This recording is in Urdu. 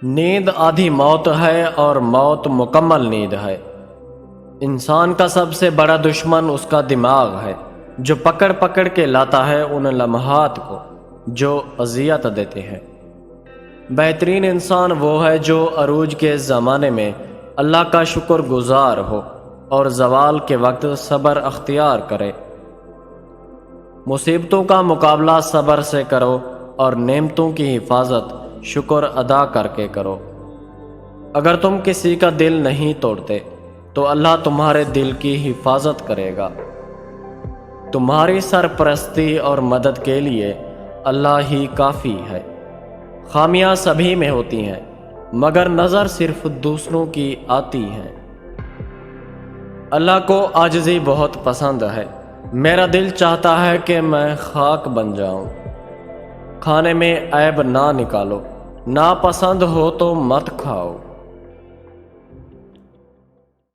نیند آدھی موت ہے اور موت مکمل نیند ہے۔ انسان کا سب سے بڑا دشمن اس کا دماغ ہے، جو پکڑ پکڑ کے لاتا ہے ان لمحات کو جو اذیت دیتے ہیں۔ بہترین انسان وہ ہے جو عروج کے زمانے میں اللہ کا شکر گزار ہو اور زوال کے وقت صبر اختیار کرے۔ مصیبتوں کا مقابلہ صبر سے کرو اور نعمتوں کی حفاظت شکر ادا کر کے کرو۔ اگر تم کسی کا دل نہیں توڑتے تو اللہ تمہارے دل کی حفاظت کرے گا۔ تمہاری سرپرستی اور مدد کے لیے اللہ ہی کافی ہے۔ خامیاں سبھی میں ہوتی ہیں، مگر نظر صرف دوسروں کی آتی ہے۔ اللہ کو عاجزی بہت پسند ہے۔ میرا دل چاہتا ہے کہ میں خاک بن جاؤں۔ کھانے میں عیب نہ نکالو، ناپسند ہو تو مت کھاؤ۔